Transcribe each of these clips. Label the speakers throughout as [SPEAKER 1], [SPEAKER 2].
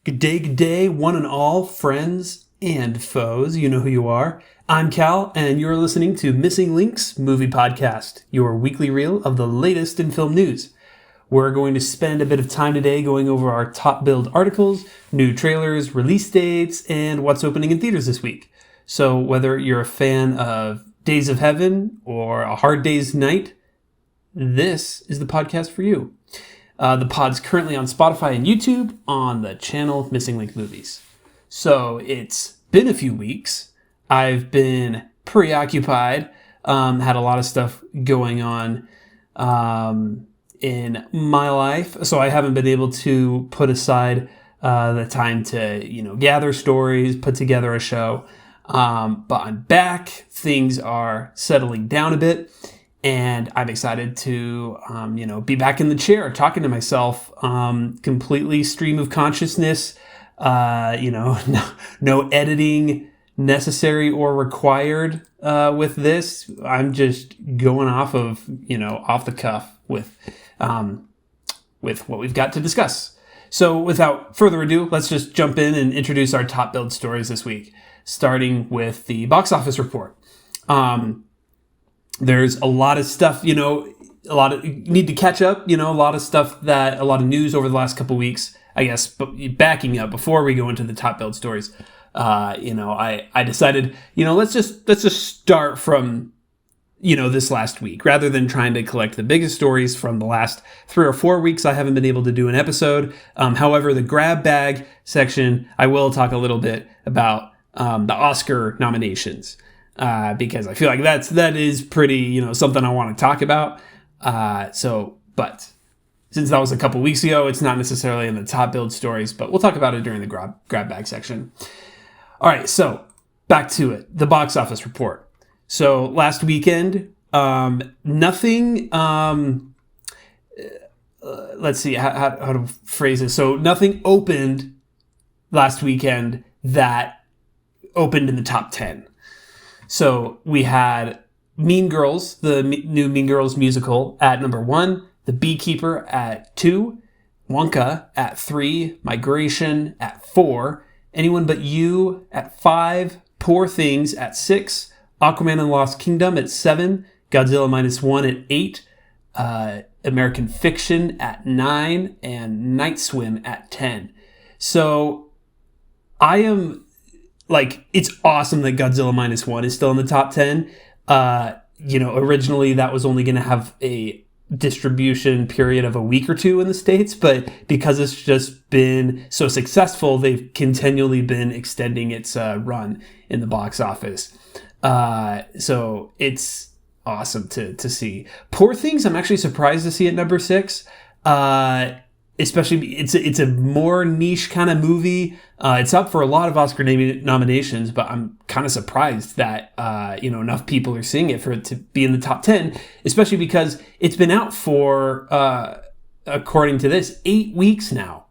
[SPEAKER 1] Good day, one and all, friends and foes. You know who you are. I'm Cal, and you're listening to Missing Links Movie Podcast, your weekly reel of the latest in film news. We're going to spend a bit of time today going over our top billed articles, new trailers, release dates, and what's opening in theaters this week. So whether you're a fan of Days of Heaven or A Hard Day's Night, this is the podcast for you. The pod's currently on Spotify and YouTube on the channel Missing Link Movies. So it's been a few weeks. I've been preoccupied, had a lot of stuff going on in my life, so I haven't been able to put aside the time to, gather stories, put together a show. But I'm back. Things are settling down a bit. And I'm excited to, be back in the chair, talking to myself, completely stream of consciousness, no editing necessary or required with this. I'm just going off the cuff with what we've got to discuss. So without further ado, let's just jump in and introduce our top billed stories this week, starting with the box office report. There's a lot of stuff, you need to catch up, a lot of news over the last couple weeks, I guess. But backing up before we go into the top billed stories, I decided, let's just start from, this last week rather than trying to collect the biggest stories from the last 3 or 4 weeks. I haven't been able to do an episode. However, the grab bag section, I will talk a little bit about the Oscar nominations. Because I feel like that is pretty, something I want to talk about. But since that was a couple weeks ago, it's not necessarily in the top billed stories, but we'll talk about it during the grab bag section. All right, so back to it. The box office report. So last weekend, nothing, let's see how to phrase this. So nothing opened last weekend that opened in the top 10. So we had Mean Girls, the new Mean Girls musical, at number 1, The Beekeeper at 2, Wonka at 3, Migration at 4, Anyone But You at 5, Poor Things at 6, Aquaman and the Lost Kingdom at 7, Godzilla Minus 1 at 8, American Fiction at 9, and Night Swim at 10. So I am... it's awesome that Godzilla Minus 1 is still in the top 10. Originally that was only going to have a distribution period of a week or two in the States, but because it's just been so successful, they've continually been extending its run in the box office. So it's awesome to see. Poor Things, I'm actually surprised to see at number 6. Especially, it's a more niche kind of movie. It's up for a lot of Oscar nominations, but I'm kind of surprised that enough people are seeing it for it to be in the top 10. Especially because it's been out for, according to this, 8 weeks now.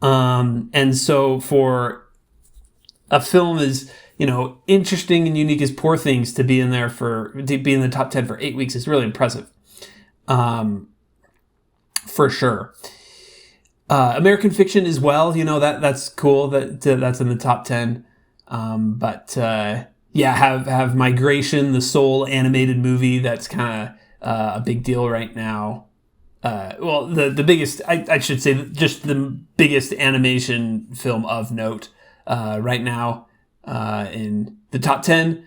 [SPEAKER 1] And so for a film as interesting and unique as Poor Things to be in the top 10 for 8 weeks is really impressive. For sure. American Fiction as well, that's cool that's in the top 10. Have Migration, the Soul animated movie, that's kind of a big deal right now. The biggest, I should say, just the biggest animation film of note right now in the top 10.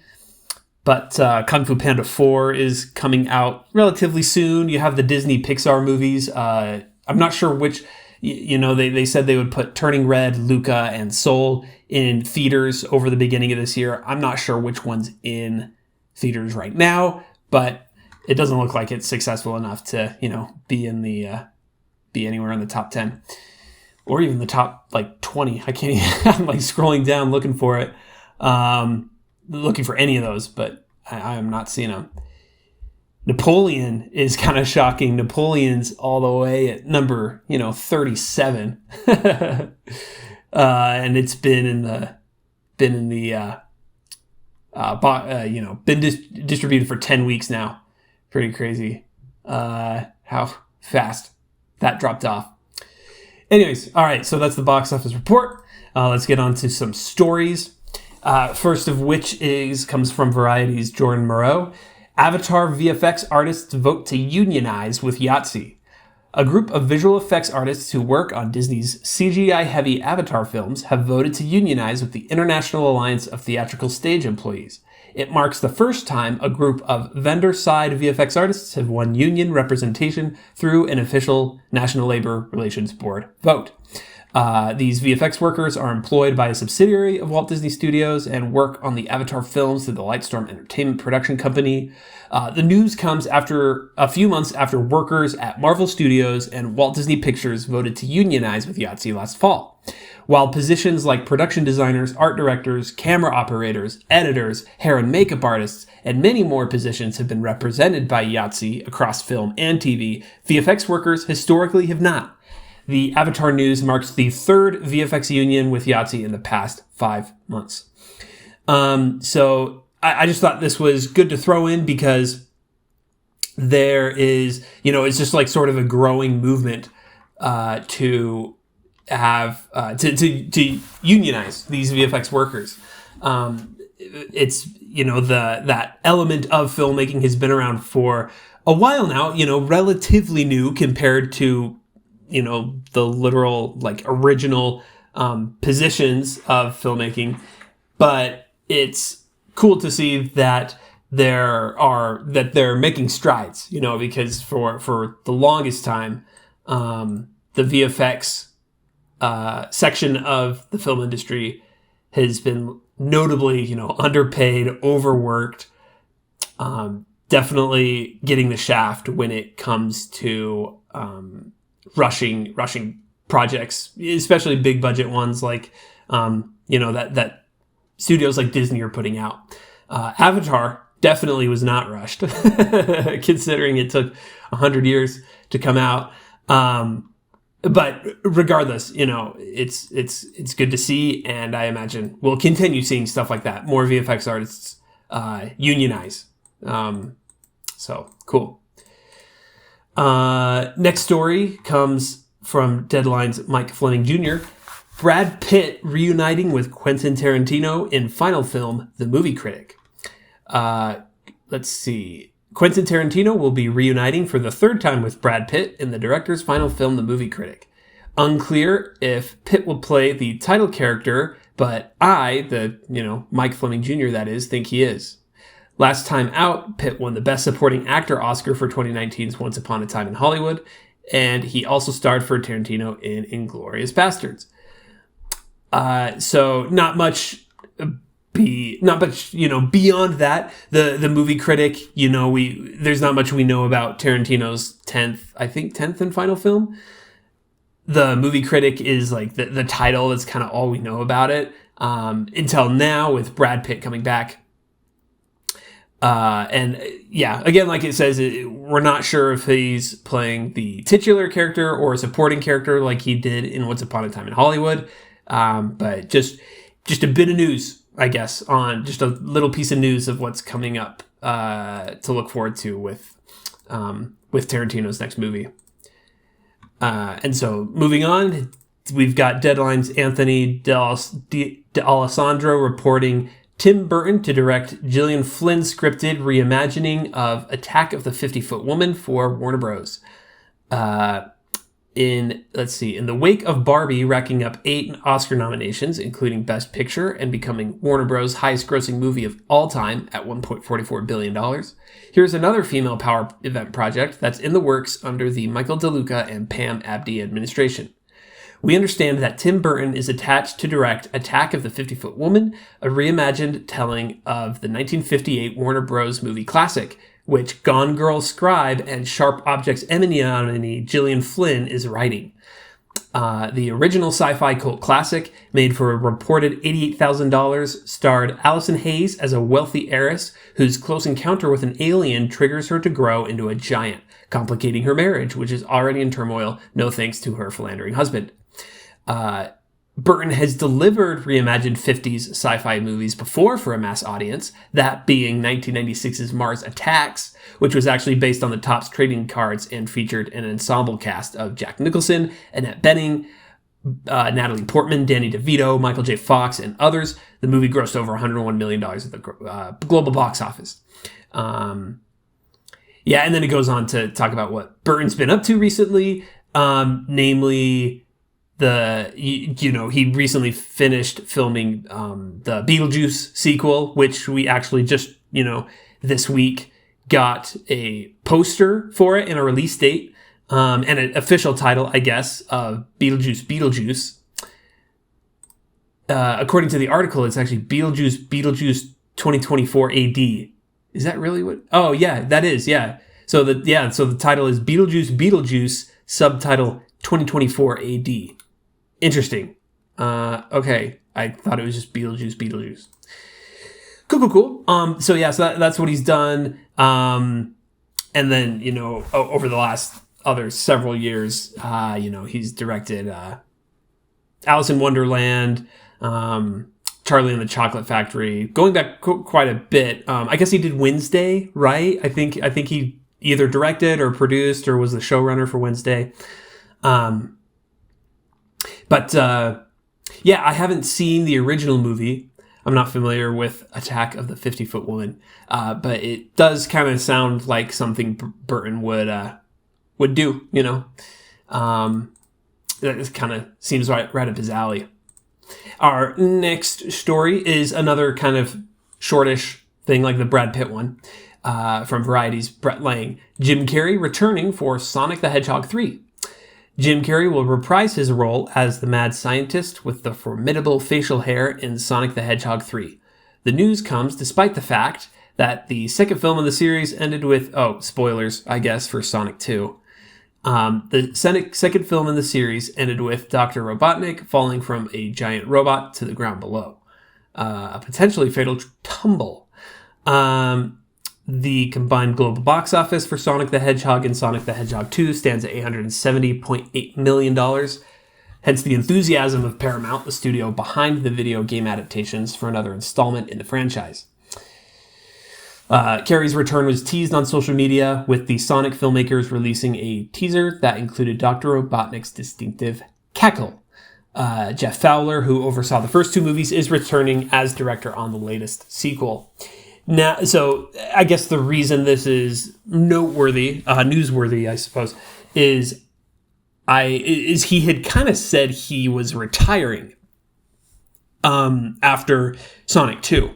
[SPEAKER 1] But Kung Fu Panda 4 is coming out relatively soon. You have the Disney Pixar movies. I'm not sure which... they said they would put Turning Red, Luca, and Soul in theaters over the beginning of this year. I'm not sure which one's in theaters right now, but it doesn't look like it's successful enough to, be anywhere in the top 10 or even the top 20. I can't even, I'm scrolling down looking for it, looking for any of those, but I am not seeing them. Napoleon is kind of shocking. Napoleon's all the way at number, 37. And it's been distributed for 10 weeks now. Pretty crazy. How fast that dropped off. Anyways, all right, so that's the box office report. Let's get on to some stories. First of which comes from Variety's Jordan Moreau. Avatar VFX artists vote to unionize with Yahtzee. A group of visual effects artists who work on Disney's CGI-heavy Avatar films have voted to unionize with the International Alliance of Theatrical Stage Employees. It marks the first time a group of vendor-side VFX artists have won union representation through an official National Labor Relations Board vote. These VFX workers are employed by a subsidiary of Walt Disney Studios and work on the Avatar films through the Lightstorm Entertainment production company. The news comes after a few months after workers at Marvel Studios and Walt Disney Pictures voted to unionize with Yahtzee last fall. While positions like production designers, art directors, camera operators, editors, hair and makeup artists, and many more positions have been represented by Yahtzee across film and TV, VFX workers historically have not. The Avatar news marks the third VFX union with Yahtzee in the past 5 months. So I just thought this was good to throw in because there is, it's just like sort of a growing movement to have to unionize these VFX workers. It's that element of filmmaking has been around for a while now. Relatively new compared to the literal original positions of filmmaking, but it's cool to see that they're making strides, because for the longest time, the VFX section of the film industry has been notably, underpaid, overworked, definitely getting the shaft when it comes to rushing projects, especially big budget ones like that studios like Disney are putting out. Avatar definitely was not rushed, considering it took 100 years to come out. But regardless, it's good to see, and I imagine we'll continue seeing stuff like that. More VFX artists unionize. So cool. Next story comes from Deadline's Mike Fleming Jr. Brad Pitt reuniting with Quentin Tarantino in final film, The Movie Critic. Let's see. Quentin Tarantino will be reuniting for the third time with Brad Pitt in the director's final film, The Movie Critic. Unclear if Pitt will play the title character, but Mike Fleming Jr., that is, think he is. Last time out, Pitt won the Best Supporting Actor Oscar for 2019's Once Upon a Time in Hollywood, and he also starred for Tarantino in Inglourious Basterds. So not much beyond that. The Movie Critic, there's not much we know about Tarantino's 10th and final film. The Movie Critic is like the title. That's kind of all we know about it until now, with Brad Pitt coming back. Again, like it says, we're not sure if he's playing the titular character or a supporting character like he did in Once Upon a Time in Hollywood. But just a bit of news, I guess, on just a little piece of news of what's coming up to look forward to with Tarantino's next movie. And so moving on, we've got Deadline's Anthony D'Alessandro reporting Tim Burton to direct Gillian Flynn scripted reimagining of Attack of the 50-Foot Woman for Warner Bros. In the wake of Barbie racking up 8 Oscar nominations, including Best Picture, and becoming Warner Bros. Highest grossing movie of all time at $1.44 billion, here's another female power event project that's in the works under the Michael DeLuca and Pam Abdi administration. We understand that Tim Burton is attached to direct Attack of the 50-Foot Woman, a reimagined telling of the 1958 Warner Bros. Movie classic, which Gone Girl scribe and Sharp Objects Emmy nominee Gillian Flynn is writing. The original sci-fi cult classic, made for a reported $88,000, starred Allison Hayes as a wealthy heiress whose close encounter with an alien triggers her to grow into a giant, complicating her marriage, which is already in turmoil, no thanks to her philandering husband. Burton has delivered reimagined 50s sci-fi movies before for a mass audience, that being 1996's Mars Attacks, which was actually based on the Topps trading cards and featured an ensemble cast of Jack Nicholson, Annette Bening, Natalie Portman, Danny DeVito, Michael J. Fox, and others. The movie grossed over $101 million at the global box office. And then it goes on to talk about what Burton's been up to recently, namely he recently finished filming the Beetlejuice sequel, which we actually just, this week got a poster for it and a release date. And an official title, I guess, of Beetlejuice. According to the article, it's actually Beetlejuice 2024 AD. Is that really what? Oh, yeah, that is, yeah. So the title is Beetlejuice, subtitle 2024 AD. Interesting. Okay, I thought it was just Beetlejuice. Cool. So that's what he's done. And then, over the last other several years, he's directed Alice in Wonderland, Charlie and the Chocolate Factory, going back quite a bit. I guess he did Wednesday, right? I think he either directed or produced or was the showrunner for Wednesday. I haven't seen the original movie. I'm not familiar with Attack of the 50-Foot Woman, but it does kind of sound like something Burton would do, That kind of seems right up his alley. Our next story is another kind of shortish thing like the Brad Pitt one from Variety's Brett Lang. Jim Carrey returning for Sonic the Hedgehog 3. Jim Carrey will reprise his role as the mad scientist with the formidable facial hair in Sonic the Hedgehog 3. The news comes despite the fact that the second film in the series ended with, spoilers, I guess, for Sonic 2. The second film in the series ended with Dr. Robotnik falling from a giant robot to the ground below. A potentially fatal tumble. The combined global box office for Sonic the Hedgehog and Sonic the Hedgehog 2 stands at $870.8 million. Hence the enthusiasm of Paramount, the studio behind the video game adaptations, for another installment in the franchise. Carrey's return was teased on social media, with the Sonic filmmakers releasing a teaser that included Dr. Robotnik's distinctive cackle. Jeff Fowler, who oversaw the first two movies, is returning as director on the latest sequel. Now, so I guess the reason this is noteworthy, newsworthy, I suppose, is he had kind of said he was retiring after Sonic 2.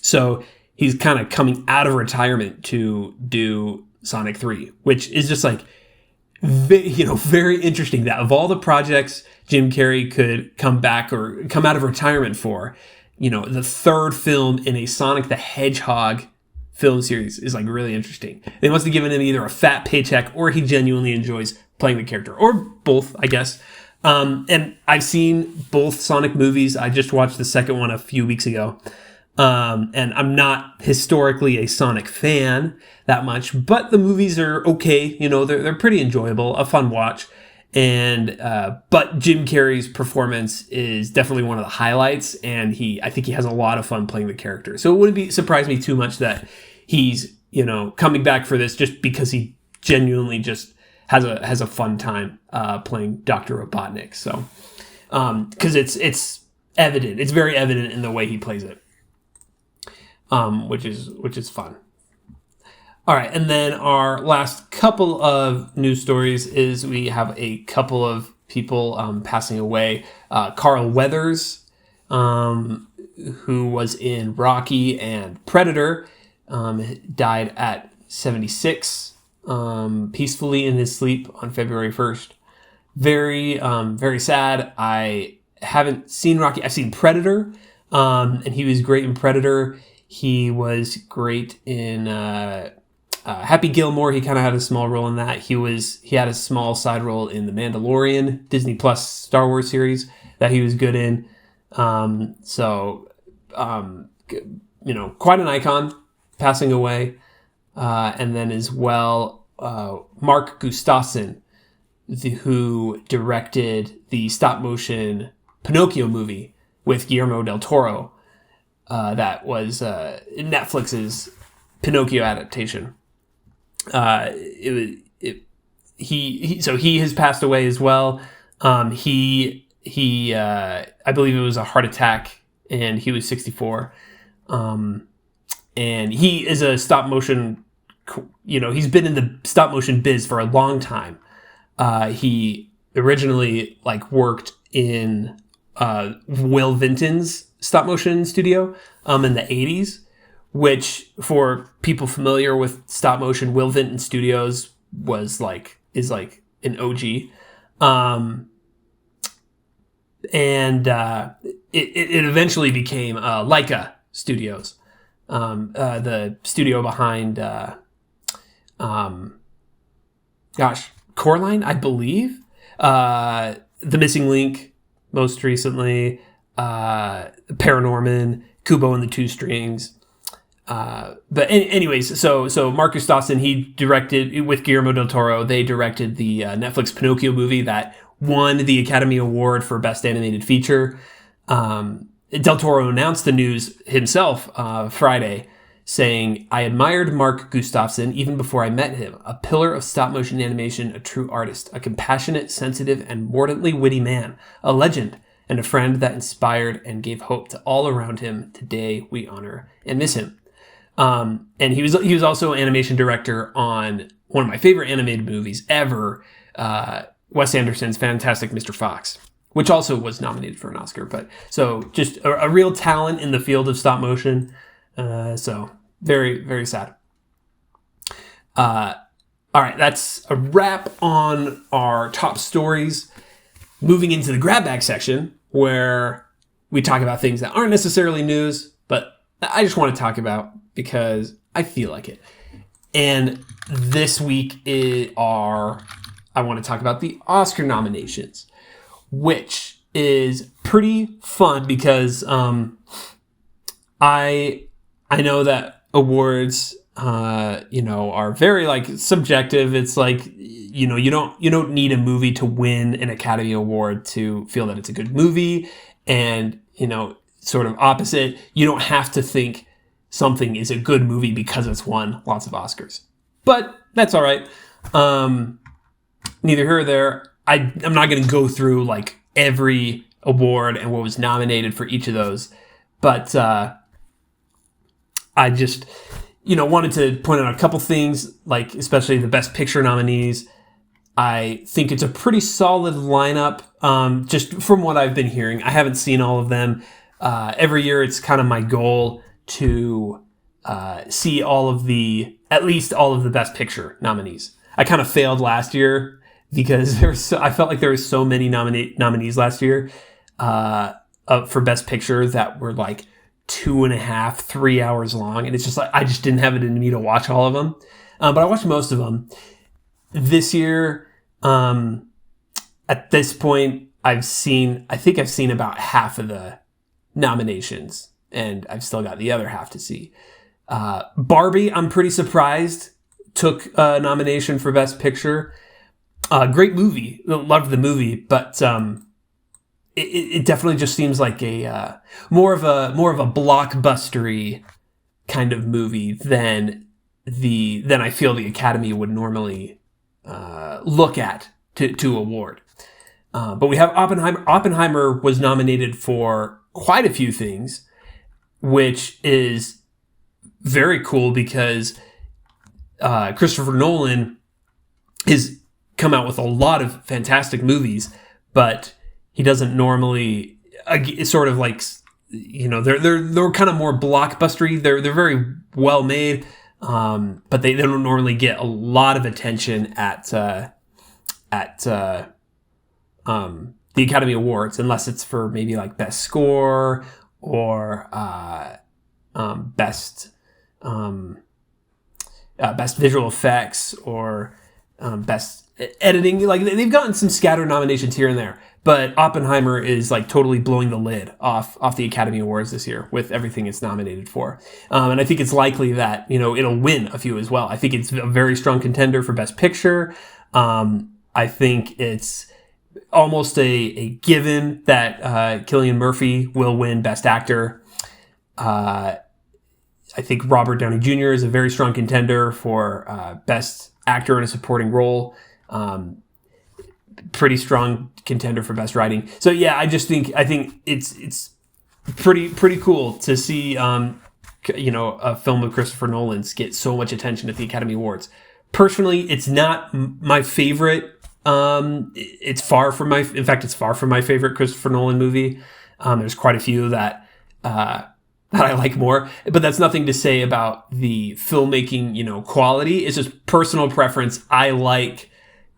[SPEAKER 1] So he's kind of coming out of retirement to do Sonic 3, which is just like, very interesting that of all the projects Jim Carrey could come back or come out of retirement for, the third film in a Sonic the Hedgehog film series is like really interesting. They must have given him either a fat paycheck or he genuinely enjoys playing the character, or both, I guess. And I've seen both Sonic movies. I just watched the second one a few weeks ago. And I'm not historically a Sonic fan that much, but the movies are okay. They're pretty enjoyable, a fun watch. And, but Jim Carrey's performance is definitely one of the highlights, and I think he has a lot of fun playing the character. So it wouldn't surprise me too much that he's, coming back for this just because he genuinely just has a fun time, playing Dr. Robotnik. So, cause it's evident, it's very evident in the way he plays it. Which is fun. All right, and then our last couple of news stories is we have a couple of people passing away. Carl Weathers, who was in Rocky and Predator, died at 76, peacefully in his sleep on February 1st. Very, very sad. I haven't seen Rocky. I've seen Predator, and he was great in Predator. He was great in Happy Gilmore. He kind of had a small role in that. He had a small side role in The Mandalorian, Disney Plus Star Wars series that he was good in. Quite an icon, passing away. And then as well, Mark Gustafson, who directed the stop motion Pinocchio movie with Guillermo del Toro. That was Netflix's Pinocchio adaptation. He has passed away as well. He I believe it was a heart attack, and he was 64. And he is a stop motion, he's been in the stop motion biz for a long time. He originally worked in Will Vinton's stop motion studio in the 80s, which, for people familiar with stop motion, Will Vinton Studios is an OG. And it eventually became Leica Studios, the studio behind Coraline, I believe, The Missing Link, most recently, Paranorman, Kubo and the Two Strings. But anyways, so Marcus Dawson, he directed with Guillermo del Toro. They directed the Netflix Pinocchio movie that won the Academy Award for Best Animated Feature. Del Toro announced the news himself Friday, saying, "I admired Mark Gustafson even before I met him. A pillar of stop-motion animation, a true artist, a compassionate, sensitive, and mordantly witty man, a legend, and a friend that inspired and gave hope to all around him. Today we honor and miss him." And he was also animation director on one of my favorite animated movies ever, Wes Anderson's Fantastic Mr. Fox, which also was nominated for an Oscar. But so just a real talent in the field of stop motion. So very, very sad. All right, that's a wrap on our top stories. Moving into the grab bag section, where we talk about things that aren't necessarily news, but I just want to talk about because I feel like it. And this week I want to talk about the Oscar nominations, which is pretty fun because I know that awards are very subjective. It's you don't need a movie to win an Academy Award to feel that it's a good movie, and sort of opposite, you don't have to think something is a good movie because it's won lots of Oscars. But that's all right. Neither here or there. I'm not going to go through every award and what was nominated for each of those, but I just wanted to point out a couple things, especially the Best Picture nominees. I think it's a pretty solid lineup, just from what I've been hearing. I haven't seen all of them. Every year, it's kind of my goal to see at least all of the Best Picture nominees. I kind of failed last year because I felt like there were so many nominees last year for Best Picture that were 2.5, 3 hours long, and it's just I just didn't have it in me to watch all of them. But I watched most of them. This year, at this point, I think I've seen about half of the nominations, and I've still got the other half to see. Barbie, I'm pretty surprised, took a nomination for Best Picture. Great movie. Loved the movie, but it definitely just seems like a more of a blockbustery kind of movie than I feel the Academy would normally look at to award. But we have Oppenheimer. Oppenheimer was nominated for quite a few things, which is very cool because Christopher Nolan has come out with a lot of fantastic movies, but he doesn't normally sort of they're kind of more blockbustery. They're very well made, but they don't normally get a lot of attention at the Academy Awards unless it's for maybe Best Score or best visual effects or best editing. They've gotten some scattered nominations here and there, but Oppenheimer is totally blowing the lid off the Academy Awards this year with everything it's nominated for. And I think it's likely that it'll win a few as well. I think it's a very strong contender for Best Picture. I think it's almost a given that Cillian Murphy will win Best Actor. I think Robert Downey Jr. is a very strong contender for Best Actor in a Supporting Role. pretty strong contender for best writing. So yeah, I think it's pretty cool to see a film of Christopher Nolan's get so much attention at the Academy Awards. Personally, it's not my favorite. It's far from my favorite Christopher Nolan movie. There's quite a few that I like more, but that's nothing to say about the filmmaking, quality. It's just personal preference. I like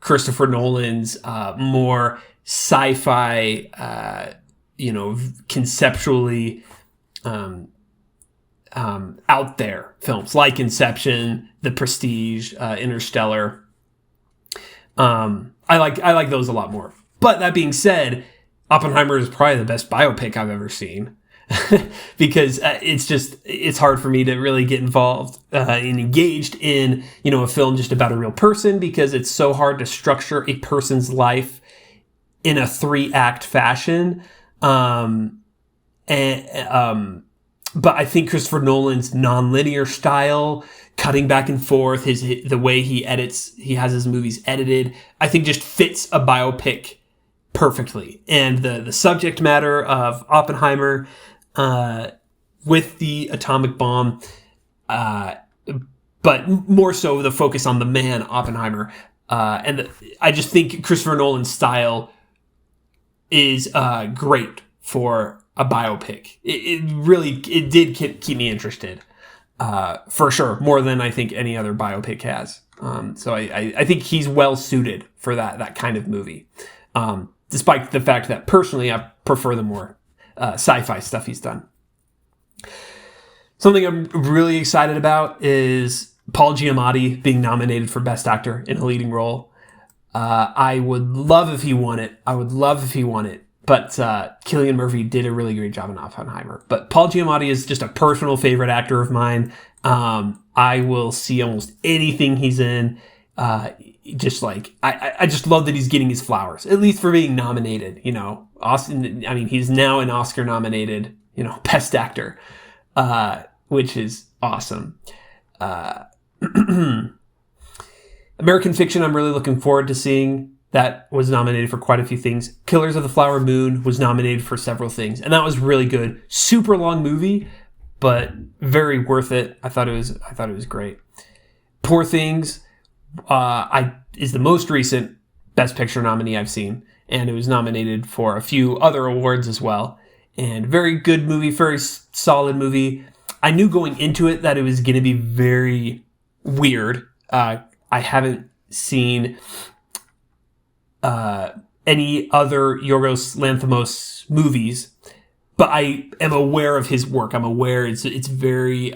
[SPEAKER 1] Christopher Nolan's more sci-fi, conceptually out there films like Inception, The Prestige, Interstellar. I like those a lot more. But that being said, Oppenheimer is probably the best biopic I've ever seen. Because it's hard for me to really get involved and engaged in a film just about a real person, because it's so hard to structure a person's life in a 3-act fashion. But I think Christopher Nolan's nonlinear style, cutting back and forth, the way he has his movies edited, I think just fits a biopic perfectly. And the subject matter of Oppenheimer, with the atomic bomb, but more so the focus on the man Oppenheimer. I just think Christopher Nolan's style is great for a biopic. It did keep me interested, for sure, more than I think any other biopic has. So I think he's well suited for that kind of movie, despite the fact that personally I prefer the more sci-fi stuff he's done. Something I'm really excited about is Paul Giamatti being nominated for Best Actor in a Leading Role. I would love if he won it. But Cillian Murphy did a really great job in Oppenheimer. But Paul Giamatti is just a personal favorite actor of mine. I will see almost anything he's in. Just like I just love that he's getting his flowers, at least for being nominated. Austin. I mean, he's now an Oscar nominated, Best Actor, which is awesome. American Fiction, I'm really looking forward to seeing. That was nominated for quite a few things. Killers of the Flower Moon was nominated for several things, and that was really good. Super long movie, but very worth it. I thought it was great. Poor Things is the most recent Best Picture nominee I've seen, and it was nominated for a few other awards as well. And very good movie, very solid movie. I knew going into it that it was going to be very weird. I haven't seen any other Yorgos Lanthimos movies, but I am aware of his work. I'm aware it's very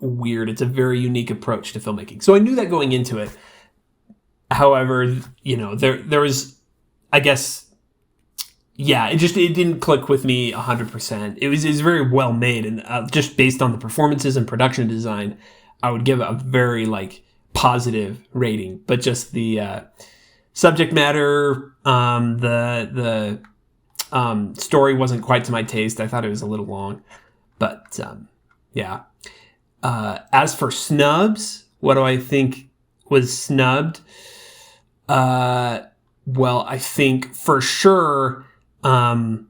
[SPEAKER 1] weird. It's a very unique approach to filmmaking. So I knew that going into it. However, there was, I guess, it didn't click with me 100%. It was very well made, and just based on the performances and production design, I would give it a very positive rating. But just the subject matter, the story wasn't quite to my taste. I thought it was a little long, but as for snubs, what do I think was snubbed? Well, I think for sure, the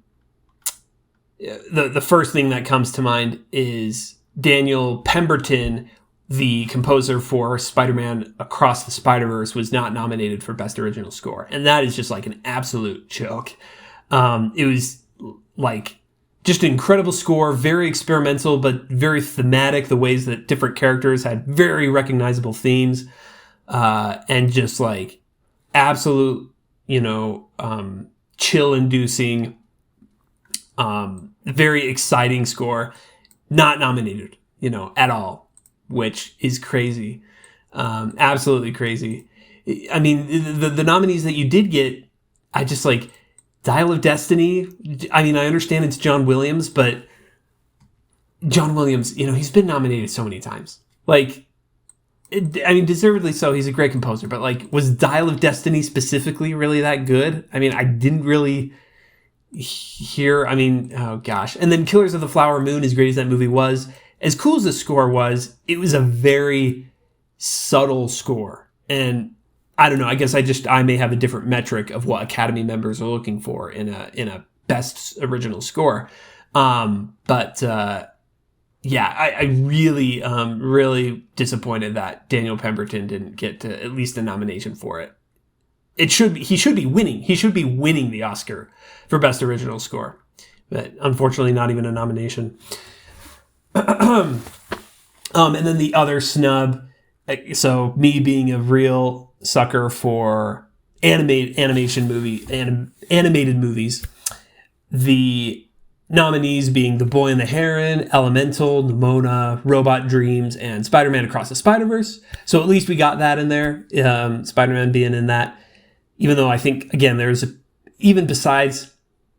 [SPEAKER 1] first thing that comes to mind is Daniel Pemberton, the composer for Spider-Man Across the Spider-Verse, was not nominated for Best Original Score. And that is just an absolute joke. It was just an incredible score, very experimental, but very thematic, the ways that different characters had very recognizable themes, and just absolute, chill-inducing, very exciting score, not nominated, at all, which is crazy. Absolutely crazy. I mean, the nominees that you did get, I just Dial of Destiny. I mean, I understand it's John Williams, but John Williams, he's been nominated so many times. Deservedly so. He's a great composer, but was Dial of Destiny specifically really that good? I mean, I didn't really hear. Oh gosh. And then Killers of the Flower Moon, as great as that movie was, as cool as the score was, it was a very subtle score, and I don't know. I guess I may have a different metric of what Academy members are looking for in a best original score. But I really really disappointed that Daniel Pemberton didn't get to at least a nomination for it. He should be winning. He should be winning the Oscar for best original score, but unfortunately, not even a nomination. And then the other snub. So me being a real sucker for animated movies, the nominees being The Boy and the Heron, Elemental, Nimona, Robot Dreams, and Spider-Man Across the Spider-Verse. So at least we got that in there, Spider-Man being in that. Even though I think, again, even besides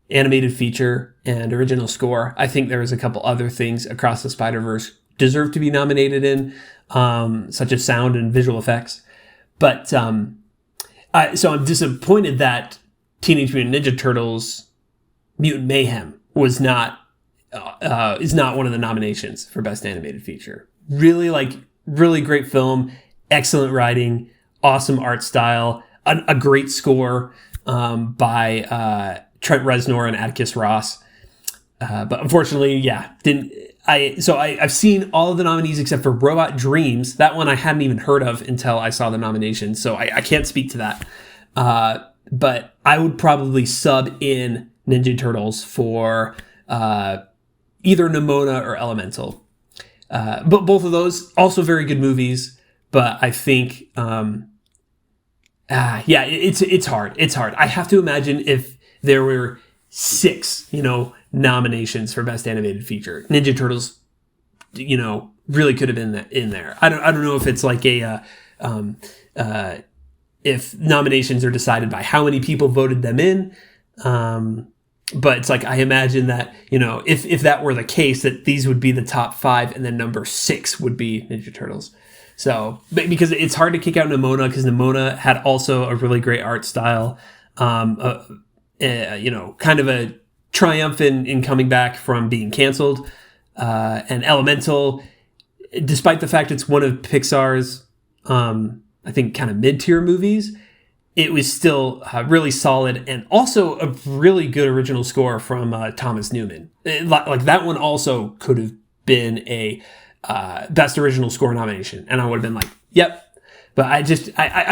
[SPEAKER 1] animated feature and original score, I think there was a couple other things Across the Spider-Verse deserve to be nominated in, such as sound and visual effects. But so I'm disappointed that Teenage Mutant Ninja Turtles Mutant Mayhem is not one of the nominations for best animated feature. Really great film, excellent writing, awesome art style, a great score by Trent Reznor and Atticus Ross. But unfortunately, I've seen all of the nominees except for Robot Dreams. That one I hadn't even heard of until I saw the nomination, so I can't speak to that. But I would probably sub in Ninja Turtles for either Nimona or Elemental. But both of those also very good movies. But I think, it's hard. It's hard. I have to imagine if there were 6, nominations for best animated feature, Ninja Turtles, really could have been in there. I don't know if it's like if nominations are decided by how many people voted them in. But it's like, I imagine that, if that were the case, that these would be the top 5 and then number 6 would be Ninja Turtles. So, because it's hard to kick out Nimona, because Nimona had also a really great art style, kind of a triumph in coming back from being canceled. And Elemental, despite the fact it's one of Pixar's, I think, kind of mid-tier movies, it was still really solid, and also a really good original score from Thomas Newman. Like that one also could have been a best original score nomination, and I would have been like, yep. But I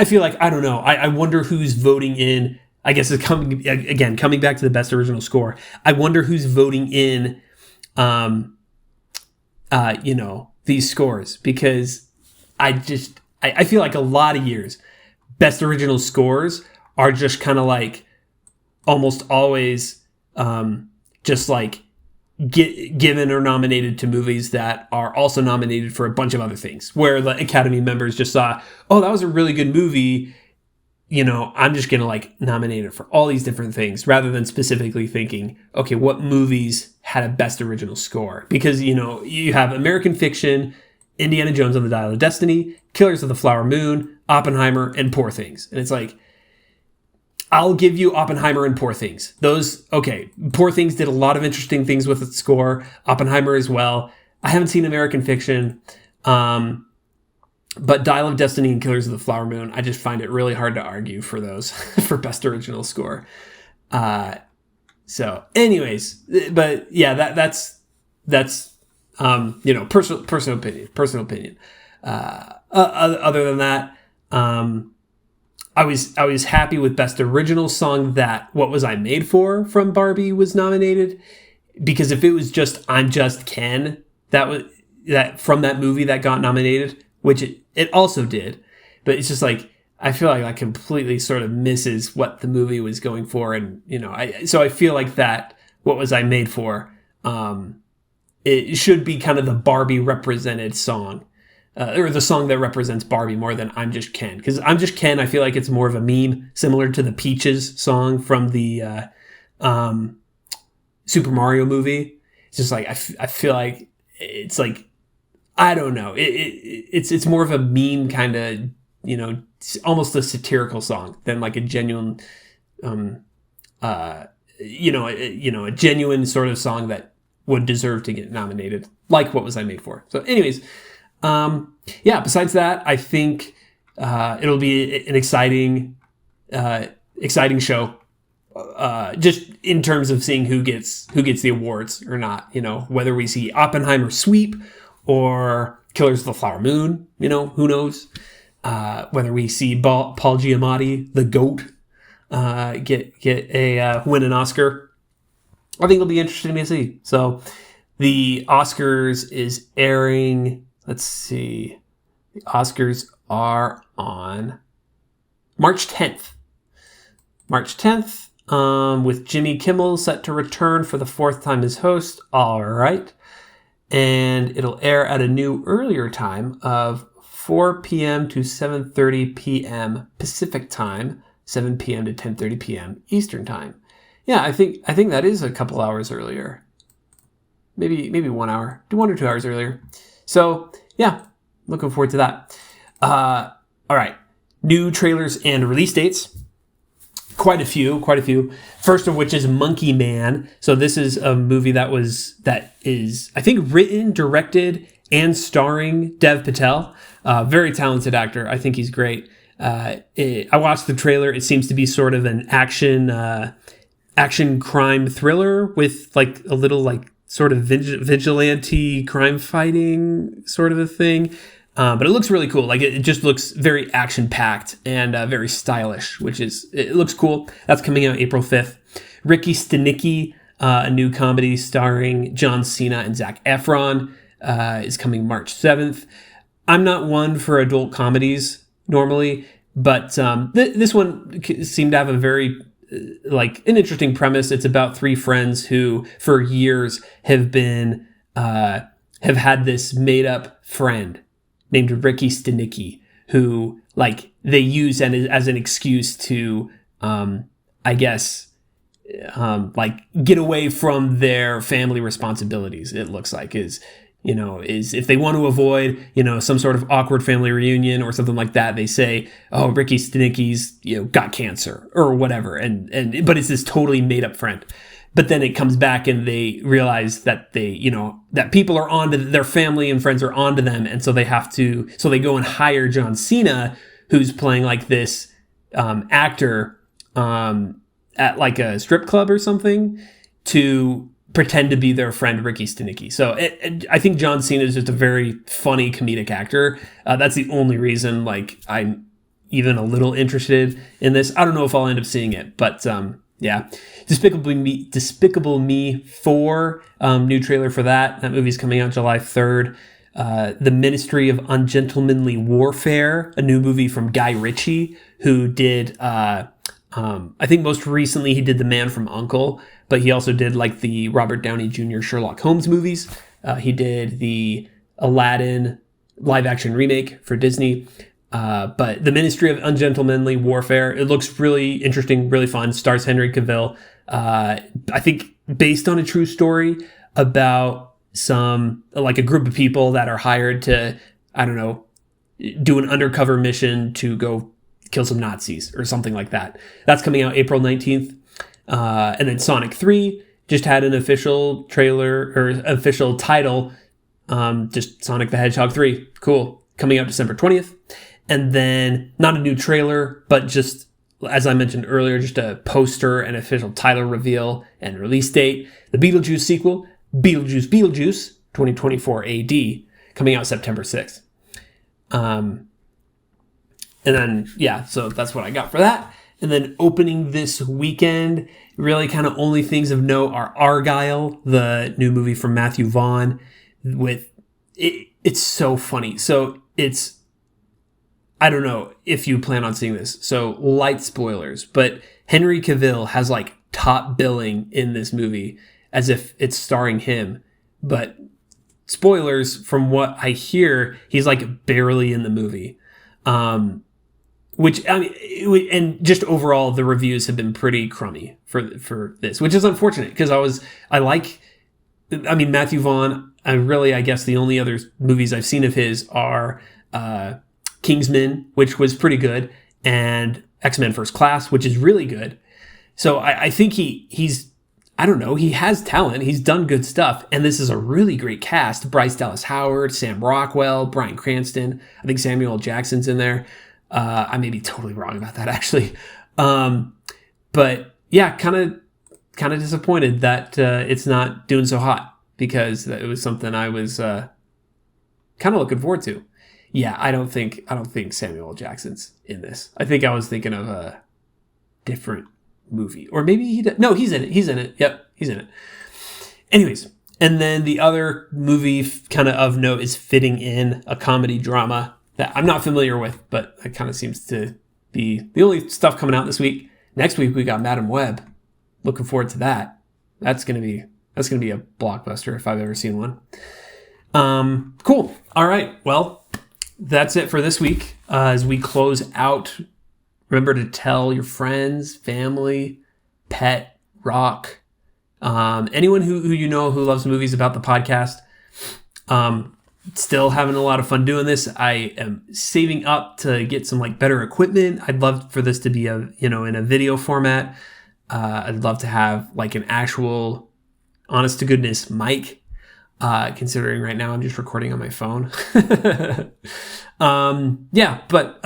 [SPEAKER 1] feel like, I don't know. I wonder who's voting in. I guess it's coming back to the best original score. I wonder who's voting in, these scores, because I feel like a lot of years, best original scores are just kind of like almost always just like given or nominated to movies that are also nominated for a bunch of other things, where the Academy members just saw, oh, that was a really good movie, I'm just gonna like nominate it for all these different things, rather than specifically thinking, okay, what movies had a best original score? Because you have American Fiction, Indiana Jones on the Dial of Destiny, Killers of the Flower Moon, Oppenheimer, and Poor Things. And it's like, I'll give you Oppenheimer and Poor Things. Those, okay, Poor Things did a lot of interesting things with its score. Oppenheimer as well. I haven't seen American Fiction, but Dial of Destiny and Killers of the Flower Moon, I just find it really hard to argue for those for best original score. So anyways, but yeah, that's personal opinion. Other than that, I was happy with best original song that What Was I Made For from Barbie was nominated, because if it was just I'm Just Ken, that from that movie that got nominated, which it also did, but it's just like, I feel like that completely sort of misses what the movie was going for. And, so I feel like that What Was I Made For, it should be kind of the Barbie represented song, or the song that represents Barbie more than I'm Just Ken. Because I'm Just Ken, I feel like it's more of a meme, similar to the Peaches song from the Super Mario movie. It's just like, I feel like it's like, I don't know. It's more of a meme kind of, almost a satirical song than like a genuine, a genuine sort of song that would deserve to get nominated, like What Was I Made For. So anyways, besides that, I think It'll be an exciting show. Just in terms of seeing who gets the awards or not, whether we see Oppenheimer sweep or Killers of the Flower Moon, who knows? Whether we see Paul Giamatti, the GOAT, win an Oscar. I think it'll be interesting to see. So the Oscars is airing. Let's see. The Oscars are on March 10th. March 10th, with Jimmy Kimmel set to return for the fourth time as host. All right. And it'll air at a new earlier time of 4 p.m. to 7:30 p.m. Pacific time, 7 p.m. to 10:30 p.m. Eastern time. Yeah, I think that is a couple hours earlier. Maybe 1 hour, 1 or 2 hours earlier. So yeah, looking forward to that. All right, new trailers and release dates. Quite a few. First of which is Monkey Man. So this is a movie that is I think written, directed, and starring Dev Patel. Very talented actor. I think he's great. I watched the trailer. It seems to be sort of an action crime thriller with like a little like sort of vigilante crime fighting sort of a thing. But it looks really cool. Like it just looks very action packed and very stylish, it looks cool. That's coming out April 5th. Ricky Stenicki, a new comedy starring John Cena and Zac Efron, is coming March 7th. I'm not one for adult comedies normally, but this one seemed to have a very an interesting premise. It's about three friends who for years have had this made up friend named Ricky Stenicki, who they use as an excuse to, get away from their family responsibilities. It looks like is if they want to avoid, some sort of awkward family reunion or something like that, they say, oh, Ricky Stenicki's, got cancer or whatever. But it's this totally made up friend. But then it comes back and they realize that that people are onto their family and friends are onto them. And so they go and hire John Cena, who's playing like this actor at like a strip club or something, to pretend to be their friend Ricky Stenicki. So I think John Cena is just a very funny comedic actor. That's the only reason I'm even a little interested in this. I don't know if I'll end up seeing it, but yeah. Despicable Me 4, new trailer for that. That movie's coming out July 3rd. The Ministry of Ungentlemanly Warfare, a new movie from Guy Ritchie, who did, I think most recently he did The Man from U.N.C.L.E., but he also did the Robert Downey Jr. Sherlock Holmes movies. He did the Aladdin live action remake for Disney. But The Ministry of Ungentlemanly Warfare, it looks really interesting, really fun. Stars Henry Cavill. I think based on a true story about a group of people that are hired to, I don't know, do an undercover mission to go kill some Nazis or something like that. That's coming out April 19th. And then Sonic 3 just had an official trailer or official title. Just Sonic the Hedgehog 3. Cool. Coming out December 20th. And then not a new trailer, but just, as I mentioned earlier, just a poster and official title reveal and release date. The Beetlejuice sequel, Beetlejuice 2024 AD, coming out September 6th. And then, yeah, so that's what I got for that. And then opening this weekend, really kind of only things of note are Argyle, the new movie from Matthew Vaughn. It's so funny. So I don't know if you plan on seeing this, so light spoilers, but Henry Cavill has top billing in this movie as if it's starring him. But spoilers, from what I hear, he's barely in the movie. Which, I mean, and just overall, the reviews have been pretty crummy for this, which is unfortunate because Matthew Vaughn, I guess the only other movies I've seen of his are Kingsman, which was pretty good, and X-Men First Class, which is really good. So I think he's I don't know, he has talent. He's done good stuff. And this is a really great cast. Bryce Dallas Howard, Sam Rockwell, Bryan Cranston. I think Samuel L. Jackson's in there. I may be totally wrong about that, actually. But yeah, kind of disappointed that it's not doing so hot, because it was something I was kind of looking forward to. Yeah, I don't think Samuel L. Jackson's in this. I think I was thinking of a different movie, or maybe no, he's in it. He's in it. Yep, he's in it. Anyways, and then the other movie kind of note is fitting in a comedy drama that I'm not familiar with, but it kind of seems to be the only stuff coming out this week. Next week we got Madam Web. Looking forward to that. That's gonna be a blockbuster if I've ever seen one. Cool. All right. Well, that's it for this week. As we close out, remember to tell your friends, family, pet, rock, anyone who you know who loves movies about the podcast. Still having a lot of fun doing this. I am saving up to get some better equipment. I'd love for this to be in a video format. I'd love to have an actual honest to goodness mic. Considering right now I'm just recording on my phone. But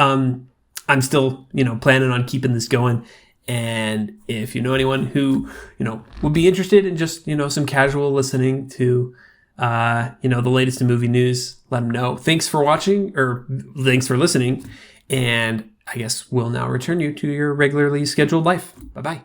[SPEAKER 1] I'm still, planning on keeping this going. And if you know anyone who, would be interested in just, some casual listening to, the latest in movie news, let them know. Thanks for watching, or thanks for listening. And I guess we'll now return you to your regularly scheduled life. Bye-bye.